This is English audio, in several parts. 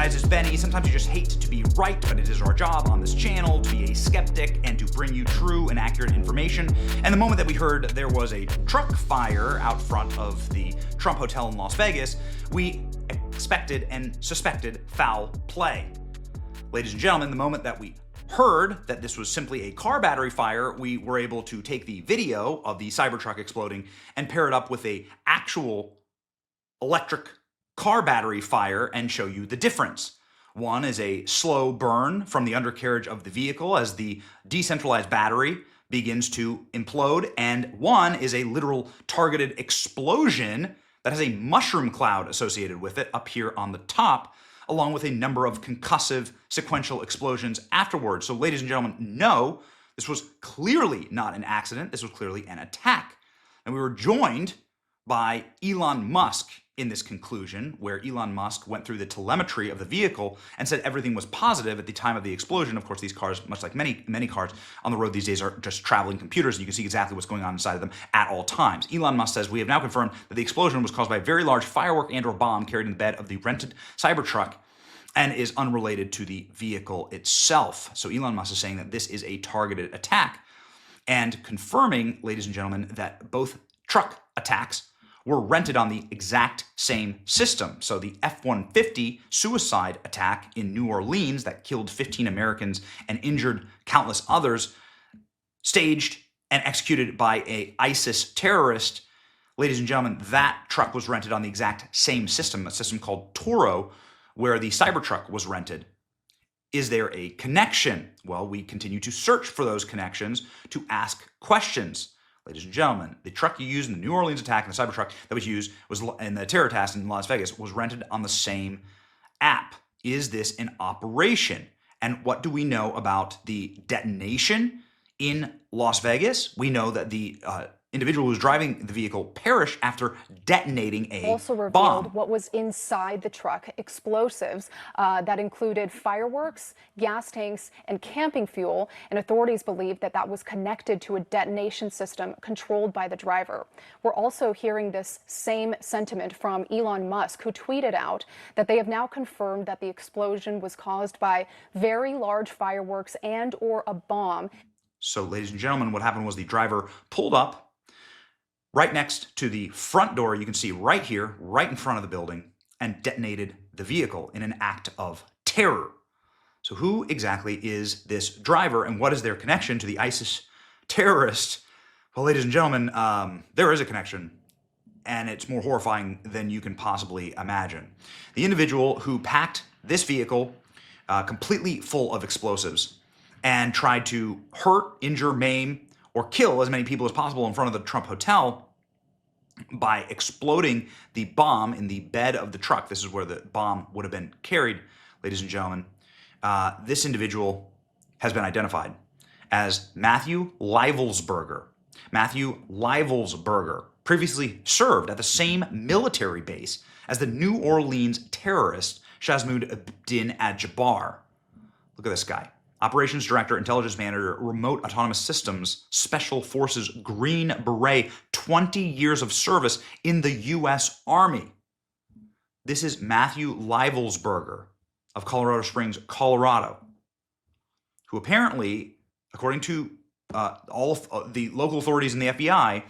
As is Benny, sometimes you just hate to be right, but it is our job on this channel to be a skeptic and to bring you true and accurate information. And the moment that we heard there was a truck fire out front of the Trump Hotel in Las Vegas, we expected and suspected foul play. Ladies and gentlemen, the moment that we heard that this was simply a car battery fire, we were able to take the video of the Cybertruck exploding and pair it up with an actual electric car battery fire and show you the difference. One is a slow burn from the undercarriage of the vehicle as the decentralized battery begins to implode, and one is a literal targeted explosion that has a mushroom cloud associated with it up here on the top, along with a number of concussive sequential explosions afterwards. So ladies and gentlemen, no, this was clearly not an accident. This was clearly an attack. And we were joined by Elon Musk in this conclusion, where Elon Musk went through the telemetry of the vehicle and said everything was positive at the time of the explosion. Of course, these cars, much like many cars on the road these days, are just traveling computers, and you can see exactly what's going on inside of them at all times. Elon Musk says, "We have now confirmed that the explosion was caused by a very large firework and/or bomb carried in the bed of the rented Cybertruck and is unrelated to the vehicle itself." So Elon Musk is saying that this is a targeted attack and confirming, ladies and gentlemen, that both truck attacks were rented on the exact same system. So the F-150 suicide attack in New Orleans that killed 15 Americans and injured countless others, staged and executed by an ISIS terrorist, ladies and gentlemen, that truck was rented on the exact same system, a system called Toro, where the Cybertruck was rented. Is there a connection? Well, we continue to search for those connections to ask questions. Ladies and gentlemen, the truck you used in the New Orleans attack and the Cybertruck that was used in the terror attack in Las Vegas was rented on the same app. Is this an operation? And what do we know about the detonation in Las Vegas? We know that the individual who was driving the vehicle perished after detonating a also revealed bomb. What was inside the truck: explosives that included fireworks, gas tanks, and camping fuel. And authorities believe that that was connected to a detonation system controlled by the driver. We're also hearing this same sentiment from Elon Musk, who tweeted out that they have now confirmed that the explosion was caused by very large fireworks and/or a bomb. So, ladies and gentlemen, what happened was the driver pulled up right next to the front door, you can see right here, right in front of the building, and detonated the vehicle in an act of terror. So who exactly is this driver, and what is their connection to the ISIS terrorist? Well, ladies and gentlemen, there is a connection, and it's more horrifying than you can possibly imagine. The individual who packed this vehicle completely full of explosives and tried to hurt, injure, maim, or kill as many people as possible in front of the Trump Hotel by exploding the bomb in the bed of the truck. This is where the bomb would have been carried, ladies and gentlemen. This individual has been identified as Matthew Livelsberger. Matthew Livelsberger previously served at the same military base as the New Orleans terrorist Shazmud Abdin Adjabar. Look at this guy. Operations Director, Intelligence Manager, Remote Autonomous Systems, Special Forces, Green Beret, 20 years of service in the U.S. Army. This is Matthew Livelsberger of Colorado Springs, Colorado, who apparently, according to all of the local authorities in the FBI,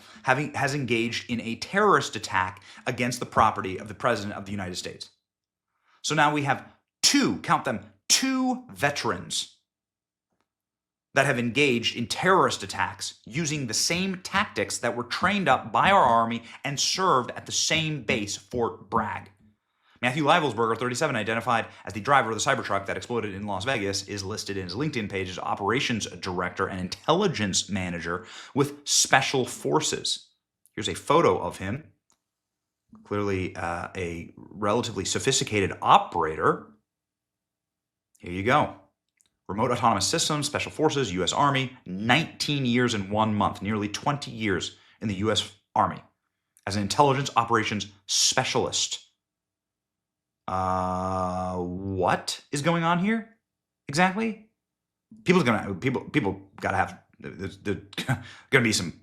has engaged in a terrorist attack against the property of the President of the United States. So now we have count them, two veterans that have engaged in terrorist attacks using the same tactics that were trained up by our Army and served at the same base, Fort Bragg. Matthew Livelsberger, 37, identified as the driver of the Cybertruck that exploded in Las Vegas, is listed in his LinkedIn page as Operations Director and Intelligence Manager with Special Forces. Here's a photo of him. Clearly a relatively sophisticated operator. Here you go. Remote Autonomous Systems, Special Forces, U.S. Army, 19 years and 1 month, nearly 20 years in the U.S. Army as an intelligence operations specialist. What is going on here exactly? People got to have, there's going to be some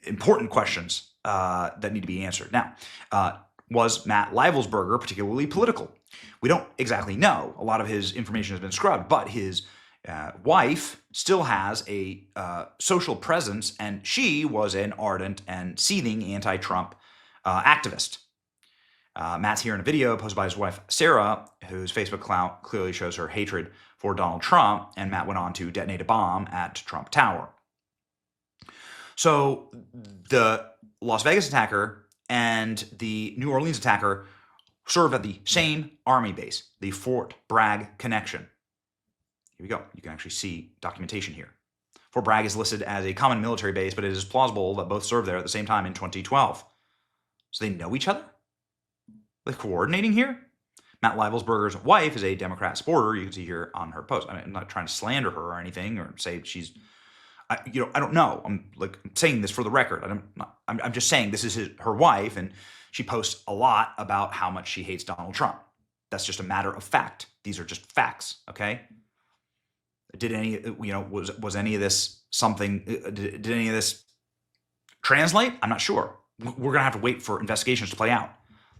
important questions that need to be answered. Now, Was Matt Leibelsberger particularly political? We don't exactly know. A lot of his information has been scrubbed, but his wife still has a social presence, and she was an ardent and seething anti-Trump activist. Matt's here in a video posted by his wife, Sarah, whose Facebook account clearly shows her hatred for Donald Trump, and Matt went on to detonate a bomb at Trump Tower. So the Las Vegas attacker and the New Orleans attacker served at the same army base, the Fort Bragg connection. Here we go. You can actually see documentation here. Fort Bragg is listed as a common military base, but it is plausible that both served there at the same time in 2012. So they know each other? They're coordinating here? Matt Leibelsberger's wife is a Democrat supporter. You can see here on her post. I'm not trying to slander her or anything or say she's, I don't know. I'm saying this for the record. I'm just saying this is her wife, and she posts a lot about how much she hates Donald Trump. That's just a matter of fact. These are just facts, okay? Did any, was any of this something, did any of this translate? I'm not sure. We're going to have to wait for investigations to play out.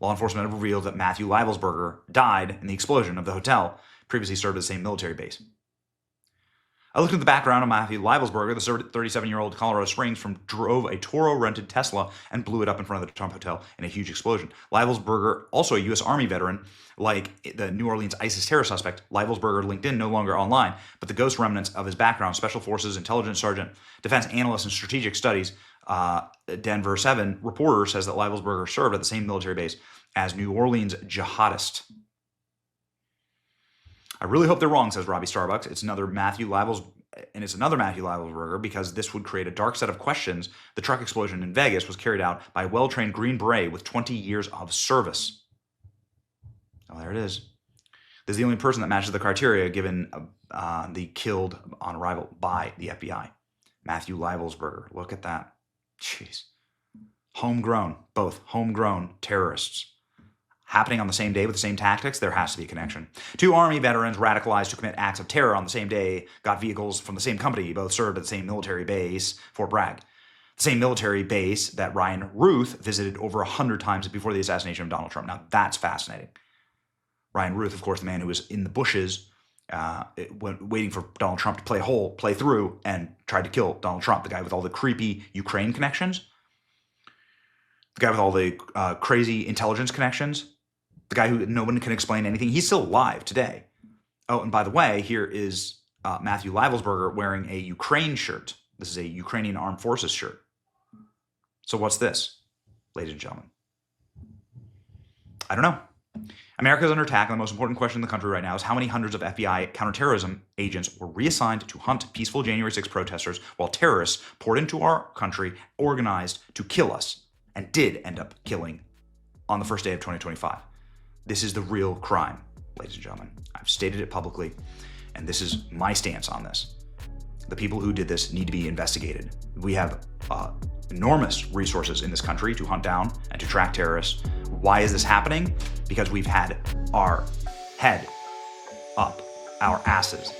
Law enforcement have revealed that Matthew Leibelsberger died in the explosion of the hotel, previously served at the same military base. I looked at the background of Matthew Leibelsberger. The 37-year-old Colorado Springs drove a Toro-rented Tesla and blew it up in front of the Trump Hotel in a huge explosion. Leibelsberger, also a U.S. Army veteran, like the New Orleans ISIS terror suspect. Leibelsberger, LinkedIn, no longer online, but the ghost remnants of his background, Special Forces, Intelligence Sergeant, Defense Analyst, and Strategic Studies, Denver 7 reporter says that Leibelsberger served at the same military base as New Orleans jihadist. I really hope they're wrong, says Robbie Starbucks. It's another Matthew Leibelsberger because this would create a dark set of questions. The truck explosion in Vegas was carried out by a well-trained Green Beret with 20 years of service. Oh, there it is. This is the only person that matches the criteria given the killed on arrival by the FBI. Matthew Leibelsberger. Look at that. Jeez. Homegrown, both homegrown terrorists. Happening on the same day with the same tactics, there has to be a connection. Two Army veterans radicalized to commit acts of terror on the same day, got vehicles from the same company, both served at the same military base, Fort Bragg. The same military base that Ryan Ruth visited over 100 times before the assassination of Donald Trump. Now, that's fascinating. Ryan Ruth, of course, the man who was in the bushes waiting for Donald Trump to play through, and tried to kill Donald Trump, the guy with all the creepy Ukraine connections, the guy with all the crazy intelligence connections, the guy who no one can explain anything. He's still alive today. Oh, and by the way, here is Matthew Leibelsberger wearing a Ukraine shirt. This is a Ukrainian Armed Forces shirt. So what's this, ladies and gentlemen? I don't know. America is under attack, and the most important question in the country right now is how many hundreds of FBI counterterrorism agents were reassigned to hunt peaceful January 6 protesters while terrorists poured into our country, organized to kill us, and did end up killing on the first day of 2025. This is the real crime, ladies and gentlemen. I've stated it publicly, and this is my stance on this. The people who did this need to be investigated. We have enormous resources in this country to hunt down and to track terrorists. Why is this happening? Because we've had our head up our asses